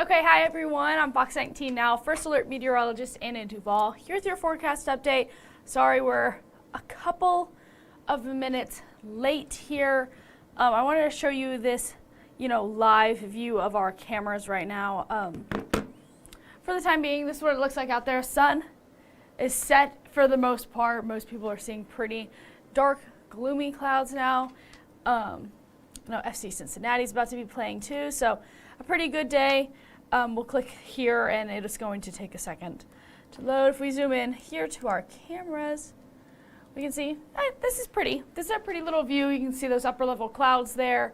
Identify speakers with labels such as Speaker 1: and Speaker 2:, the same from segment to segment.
Speaker 1: Okay, hi everyone. I'm Fox 19 now, First Alert Meteorologist and in DuVall. Here's your forecast update. Sorry we're a couple of minutes late here. I wanted to show you this, live view of our cameras right now. For the time being, this is what it looks like out there. Sun is set for the most part. Most people are seeing pretty dark, gloomy clouds now. FC Cincinnati is about to be playing too, so a pretty good day. We'll click here and it is going to take a second to load. If we zoom in here to our cameras, we can see this is pretty. This is a pretty little view. You can see those upper level clouds there.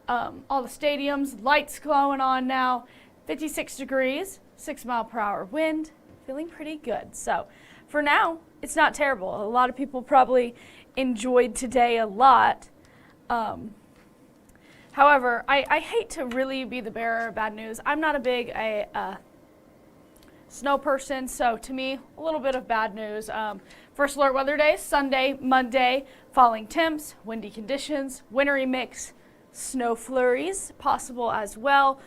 Speaker 1: All the stadiums, lights going on now. 56 degrees, 6-mile-per-hour wind, feeling pretty good. So for now, it's not terrible. A lot of people probably enjoyed today a lot. However, I hate to really be the bearer of bad news. I'm not a big snow person, so to me, a little bit of bad news. First alert weather day, Sunday, Monday, falling temps, windy conditions, wintry mix, snow flurries possible as well.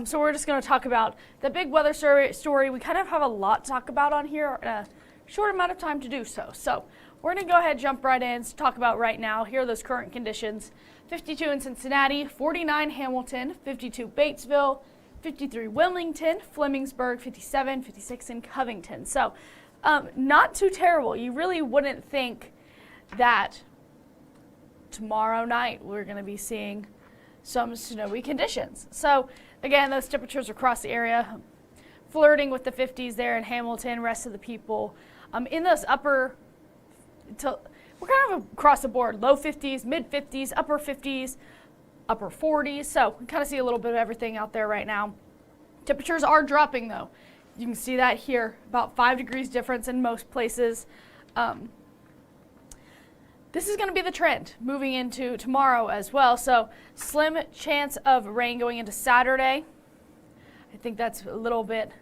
Speaker 1: So we're just going to talk about the big weather story. We kind of have a lot to talk about on here in a short amount of time to do so. So we're going to go ahead and jump right in to talk about right now. Here are those current conditions. 52 in Cincinnati, 49 Hamilton, 52 Batesville, 53 Wilmington, Flemingsburg, 57, 56 in Covington. So not too terrible. You really wouldn't think that tomorrow night we're going to be seeing some snowy conditions. So again, those temperatures across the area, flirting with the 50s there in Hamilton, rest of the people in those upper, we're kind of across the board, low 50s, mid 50s, upper 50s, upper 40s. So we kind of see a little bit of everything out there right now. Temperatures are dropping though. You can see that here, about 5 degrees difference in most places. This is going to be the trend moving into tomorrow as well. So slim chance of rain going into Saturday. I think that's a little bit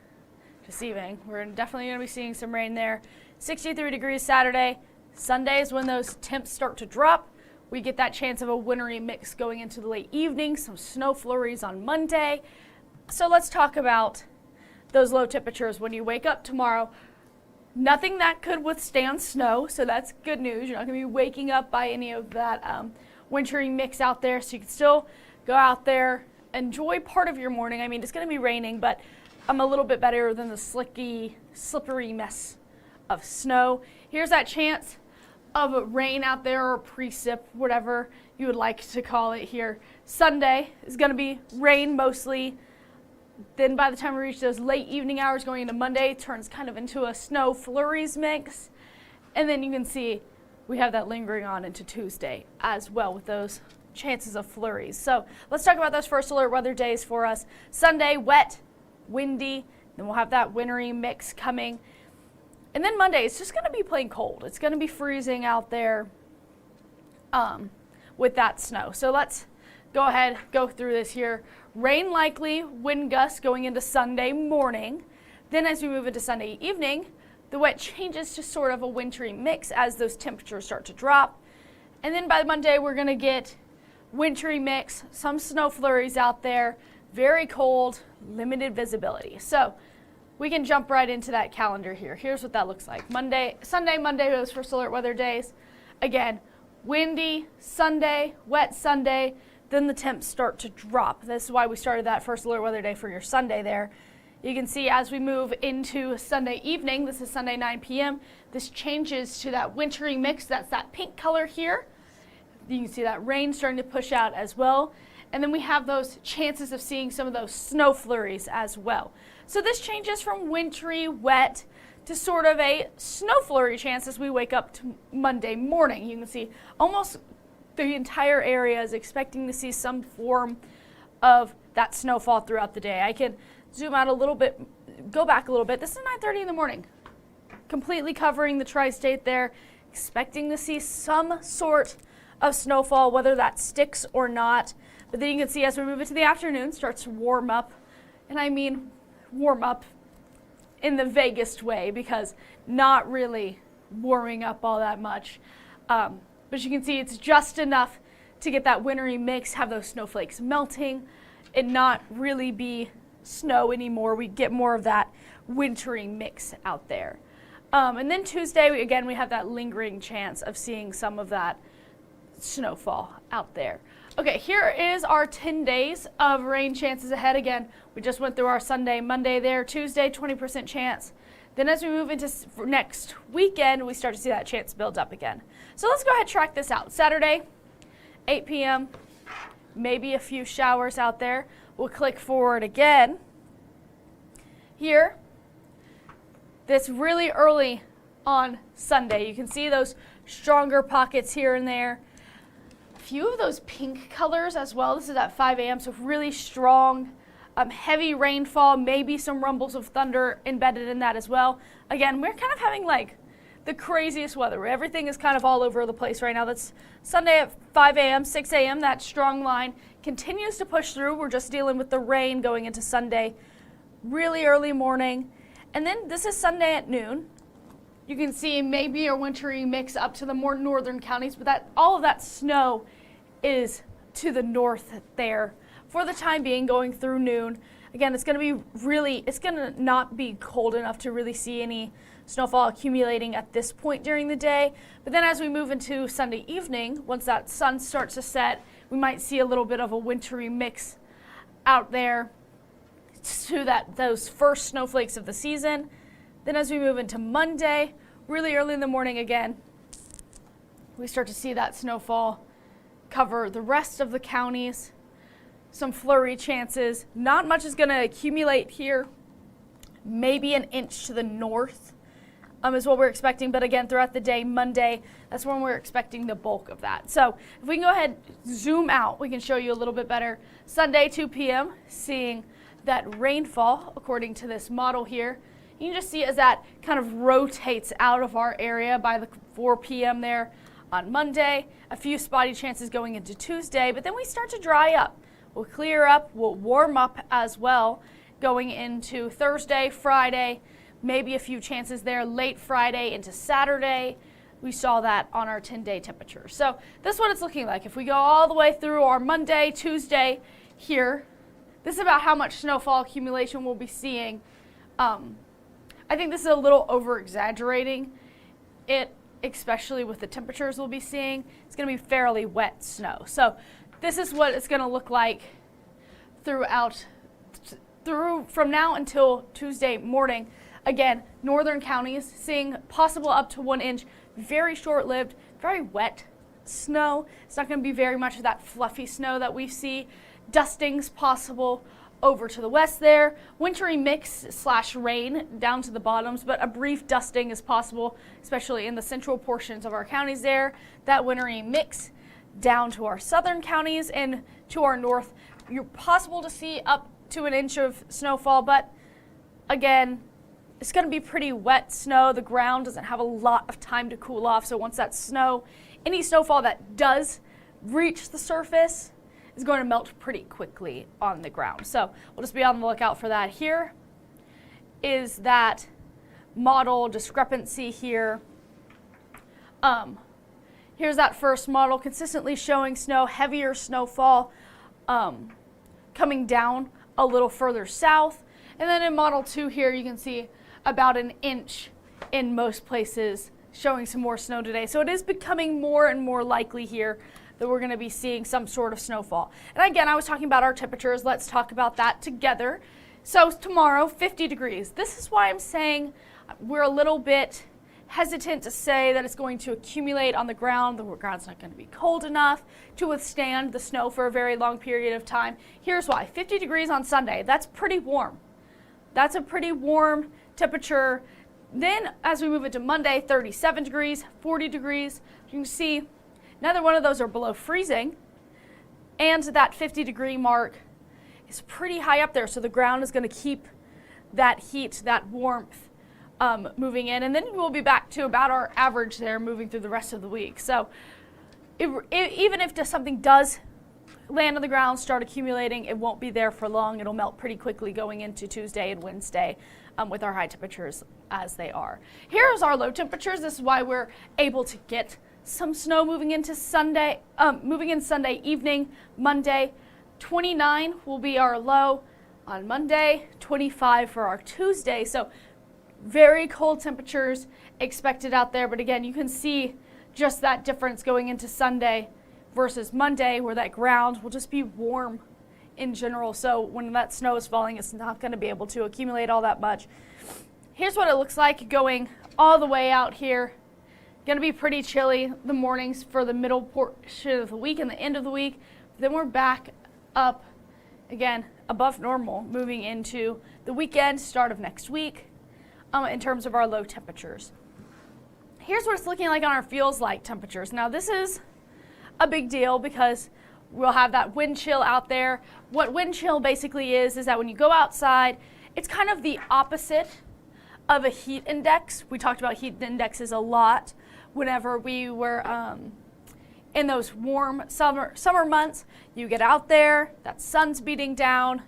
Speaker 1: deceiving. We're definitely going to be seeing some rain there. 63 degrees Saturday. Sunday is when those temps start to drop. We get that chance of a wintry mix going into the late evening, some snow flurries on Monday. So let's talk about those low temperatures when you wake up tomorrow. Nothing that could withstand snow, so that's good news. You're not going to be waking up by any of that wintry mix out there, so you can still go out there, enjoy part of your morning. I mean, it's going to be raining, but I'm a little bit better than the slicky, slippery mess of snow. Here's that chance of rain out there, or precip, whatever you would like to call it here. Sunday is going to be rain mostly. Then by the time we reach those late evening hours going into Monday, it turns kind of into a snow flurries mix. And then you can see we have that lingering on into Tuesday as well with those chances of flurries. So let's talk about those first alert weather days for us. Sunday, wet, windy, then we'll have that wintry mix coming. And then Monday, it's just going to be plain cold. It's going to be freezing out there with that snow. So let's go ahead, go through this here. Rain likely, wind gusts going into Sunday morning. Then as we move into Sunday evening, the wet changes to sort of a wintry mix as those temperatures start to drop. And then by Monday, we're going to get wintry mix, some snow flurries out there, very cold, limited visibility. So we can jump right into that calendar here. Here's what that looks like. Sunday, Monday, those first alert weather days. Again, windy Sunday, wet Sunday, then the temps start to drop. This is why we started that first alert weather day for your Sunday there. You can see as we move into Sunday evening, this is Sunday 9 p.m., this changes to that wintry mix. That's that pink color here. You can see that rain starting to push out as well. And then we have those chances of seeing some of those snow flurries as well. So this changes from wintry, wet, to sort of a snow flurry chance as we wake up to Monday morning. You can see almost the entire area is expecting to see some form of that snowfall throughout the day. I can zoom out a little bit, go back a little bit. This is 9:30 in the morning. Completely covering the tri-state there, expecting to see some sort of snowfall, whether that sticks or not. But then you can see as we move into the afternoon, starts to warm up. And I mean warm up in the vaguest way, because not really warming up all that much. But you can see it's just enough to get that wintry mix, have those snowflakes melting, and not really be snow anymore. We get more of that wintry mix out there. And then Tuesday, again, we have that lingering chance of seeing some of that snowfall out there. Okay, here is our 10 days of rain chances ahead. Again, we just went through our Sunday, Monday there, Tuesday, 20% chance. Then as we move into next weekend, we start to see that chance build up again. So let's go ahead and track this out. Saturday, 8 p.m., maybe a few showers out there. We'll click forward again. Here, this really early on Sunday, you can see those stronger pockets here and there. A few of those pink colors as well. This is at 5 a.m., so really strong, heavy rainfall, maybe some rumbles of thunder embedded in that as well. Again, we're kind of having like the craziest weather. Everything is kind of all over the place right now. That's Sunday at 5 a.m., 6 a.m., that strong line continues to push through. We're just dealing with the rain going into Sunday, really early morning. And then this is Sunday at noon. You can see maybe a wintry mix up to the more northern counties, but that all of that snow is to the north there for the time being going through noon. Again, it's going to not be cold enough to really see any snowfall accumulating at this point during the day. But then as we move into Sunday evening, once that sun starts to set, we might see a little bit of a wintry mix out there to those first snowflakes of the season. Then as we move into Monday, really early in the morning again, we start to see that snowfall cover the rest of the counties. Some flurry chances. Not much is going to accumulate here. Maybe an inch to the north is what we're expecting. But again, throughout the day, Monday, that's when we're expecting the bulk of that. So if we can go ahead, zoom out, we can show you a little bit better. Sunday, 2 p.m., seeing that rainfall according to this model here. You can just see as that kind of rotates out of our area by the 4 p.m. there on Monday. A few spotty chances going into Tuesday, but then we start to dry up. We'll clear up, we'll warm up as well going into Thursday, Friday, maybe a few chances there late Friday into Saturday. We saw that on our 10-day temperature. So this is what it's looking like. If we go all the way through our Monday, Tuesday here, this is about how much snowfall accumulation we'll be seeing. I think this is a little over-exaggerating it, especially with the temperatures we'll be seeing. It's going to be fairly wet snow. So this is what it's going to look like from now until Tuesday morning. Again, northern counties seeing possible up to 1 inch, very short-lived, very wet snow. It's not going to be very much of that fluffy snow that we see. Dustings possible over to the west there. Wintry mix / rain down to the bottoms, but a brief dusting is possible, especially in the central portions of our counties there. That wintry mix down to our southern counties and to our north. You're possible to see up to 1 inch of snowfall, but again, it's going to be pretty wet snow. The ground doesn't have a lot of time to cool off, so once that snow, any snowfall that does reach the surface is going to melt pretty quickly on the ground. So we'll just be on the lookout for that. Here is that model discrepancy here. Here's that first model consistently showing snow, heavier snowfall coming down a little further south. And then in model 2 here, you can see about 1 inch in most places showing some more snow today. So it is becoming more and more likely here that we're going to be seeing some sort of snowfall. And again, I was talking about our temperatures. Let's talk about that together. So tomorrow, 50 degrees. This is why I'm saying we're a little bit hesitant to say that it's going to accumulate on the ground. The ground's not going to be cold enough to withstand the snow for a very long period of time. Here's why. 50 degrees on Sunday. That's pretty warm. That's a pretty warm temperature. Then as we move into Monday, 37 degrees, 40 degrees. You can see neither one of those are below freezing. And that 50-degree mark is pretty high up there. So the ground is going to keep that heat, that warmth moving in. And then we'll be back to about our average there moving through the rest of the week. So even if something does land on the ground, start accumulating, it won't be there for long. It'll melt pretty quickly going into Tuesday and Wednesday with our high temperatures as they are. Here's our low temperatures. This is why we're able to get some snow moving into Sunday, moving in Sunday evening. Monday, 29 will be our low. on Monday, 25 for our Tuesday. So very cold temperatures expected out there. But again, you can see just that difference going into Sunday versus Monday, where that ground will just be warm in general. So when that snow is falling, it's not going to be able to accumulate all that much. Here's what it looks like going all the way out here. Going to be pretty chilly the mornings for the middle portion of the week and the end of the week. Then we're back up again above normal moving into the weekend, start of next week, in terms of our low temperatures. Here's what it's looking like on our feels like temperatures. Now this is a big deal because we'll have that wind chill out there. What wind chill basically is that when you go outside, it's kind of the opposite of a heat index. We talked about heat indexes a lot whenever we were in those warm summer months. You get out there, that sun's beating down,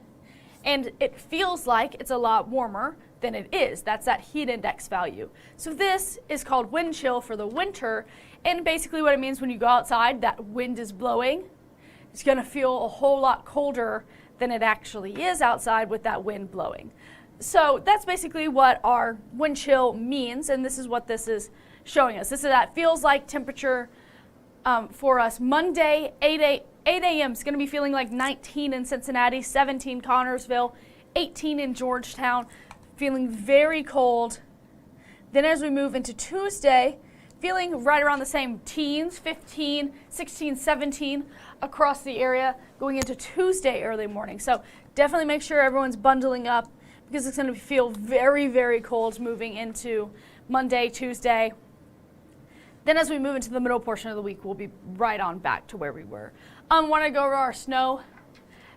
Speaker 1: and it feels like it's a lot warmer than it is. That's that heat index value. So this is called wind chill for the winter, and basically what it means when you go outside, that wind is blowing. It's going to feel a whole lot colder than it actually is outside with that wind blowing. So that's basically what our wind chill means, and this is what this is showing us. This is that feels like temperature for us. Monday, 8 a.m. is going to be feeling like 19 in Cincinnati, 17 Connorsville, 18 in Georgetown, feeling very cold. Then as we move into Tuesday, feeling right around the same teens, 15, 16, 17 across the area going into Tuesday early morning. So definitely make sure everyone's bundling up because it's going to feel very, very cold moving into Monday, Tuesday. Then as we move into the middle portion of the week, we'll be right on back to where we were. Want to go over our snow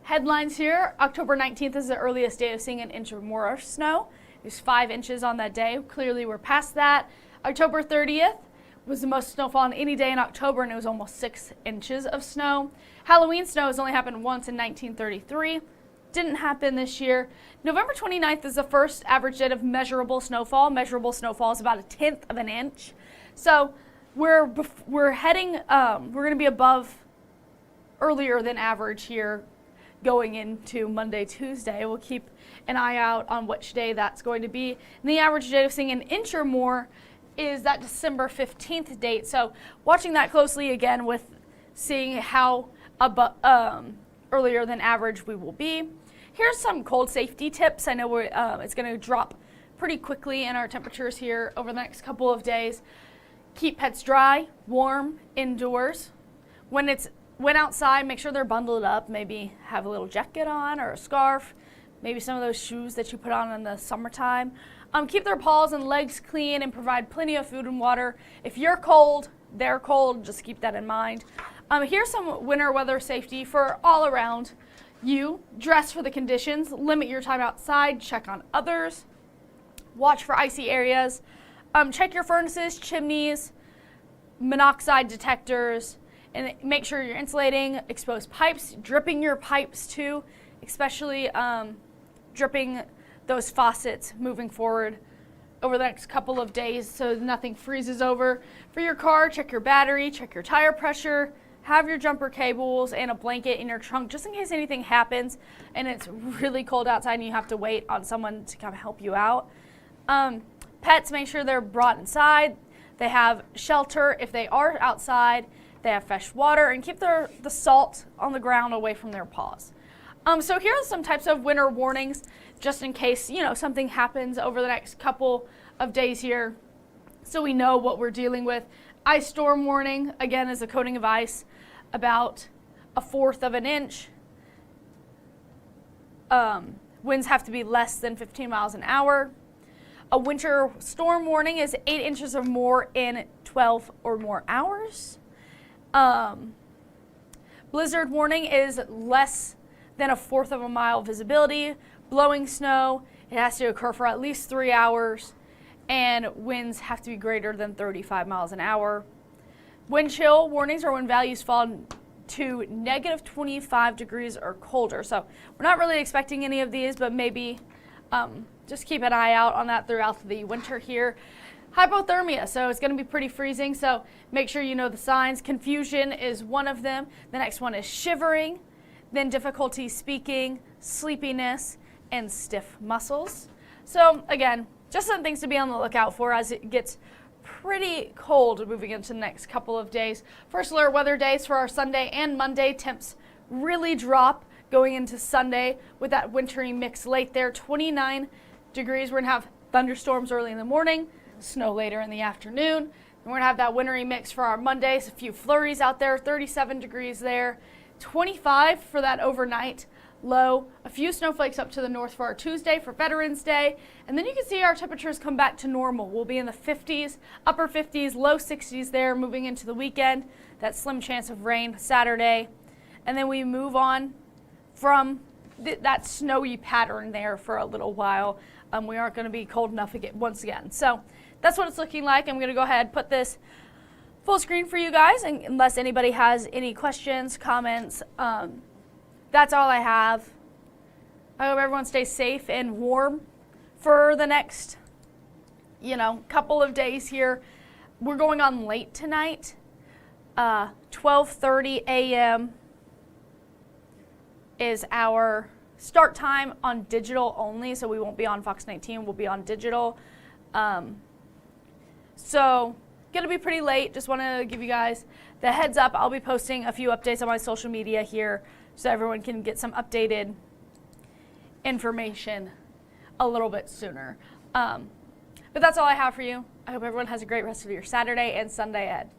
Speaker 1: headlines here. October 19th is the earliest day of seeing an inch or more of snow. It was 5 inches on that day. Clearly we're past that. October 30th was the most snowfall on any day in October, and it was almost 6 inches of snow. Halloween snow has only happened once in 1933. Didn't happen this year. November 29th is the first average date of measurable snowfall. Measurable snowfall is about 1/10 of an inch. So we're heading, we're going to be above earlier than average here going into Monday, Tuesday. We'll keep an eye out on which day that's going to be. And the average date of seeing an inch or more is that December 15th date. So watching that closely again with seeing how earlier than average we will be. Here's some cold safety tips. I know it's going to drop pretty quickly in our temperatures here over the next couple of days. Keep pets dry, warm, indoors. When outside, make sure they're bundled up. Maybe have a little jacket on or a scarf. Maybe some of those shoes that you put on in the summertime. Keep their paws and legs clean and provide plenty of food and water. If you're cold, they're cold. Just keep that in mind. Here's some winter weather safety for all around you. Dress for the conditions. Limit your time outside. Check on others. Watch for icy areas. Check your furnaces, chimneys, monoxide detectors, and make sure you're insulating exposed pipes, dripping your pipes too, especially dripping those faucets moving forward over the next couple of days so nothing freezes over. For your car, check your battery, check your tire pressure, have your jumper cables and a blanket in your trunk just in case anything happens and it's really cold outside and you have to wait on someone to come help you out. Pets, make sure they're brought inside. They have shelter if they are outside. They have fresh water, and keep the salt on the ground away from their paws. So here are some types of winter warnings, just in case something happens over the next couple of days here, so we know what we're dealing with. Ice storm warning, again, is a coating of ice about 1/4 of an inch. Winds have to be less than 15 miles an hour. A winter storm warning is 8 inches or more in 12 or more hours. Blizzard warning is less than 1/4 of a mile visibility. Blowing snow, it has to occur for at least 3 hours, and winds have to be greater than 35 miles an hour. Wind chill warnings are when values fall to -25 degrees or colder. So we're not really expecting any of these, but maybe just keep an eye out on that throughout the winter here. Hypothermia, so it's going to be pretty freezing, so make sure you know the signs. Confusion is one of them. The next one is shivering, then difficulty speaking, sleepiness, and stiff muscles. So again, just some things to be on the lookout for as it gets pretty cold moving into the next couple of days. First alert weather days for our Sunday and Monday. Temps really drop going into Sunday with that wintry mix late there. 29 degrees. We're going to have thunderstorms early in the morning, snow later in the afternoon. And we're going to have that wintry mix for our Mondays. A few flurries out there, 37 degrees there. 25 for that overnight low. A few snowflakes up to the north for our Tuesday for Veterans Day. And then you can see our temperatures come back to normal. We'll be in the 50s, upper 50s, low 60s there moving into the weekend. That slim chance of rain Saturday. And then we move on from that snowy pattern there for a little while. We aren't going to be cold enough once again. So that's what it's looking like. I'm going to go ahead and put this full screen for you guys, and unless anybody has any questions, comments, that's all I have. I hope everyone stays safe and warm for the next, couple of days here. We're going on late tonight, 12:30 a.m. is our start time on digital only, so we won't be on Fox 19, we'll be on digital. So going to be pretty late. Just want to give you guys the heads up. I'll be posting a few updates on my social media here so everyone can get some updated information a little bit sooner. But that's all I have for you. I hope everyone has a great rest of your Saturday and Sunday ahead.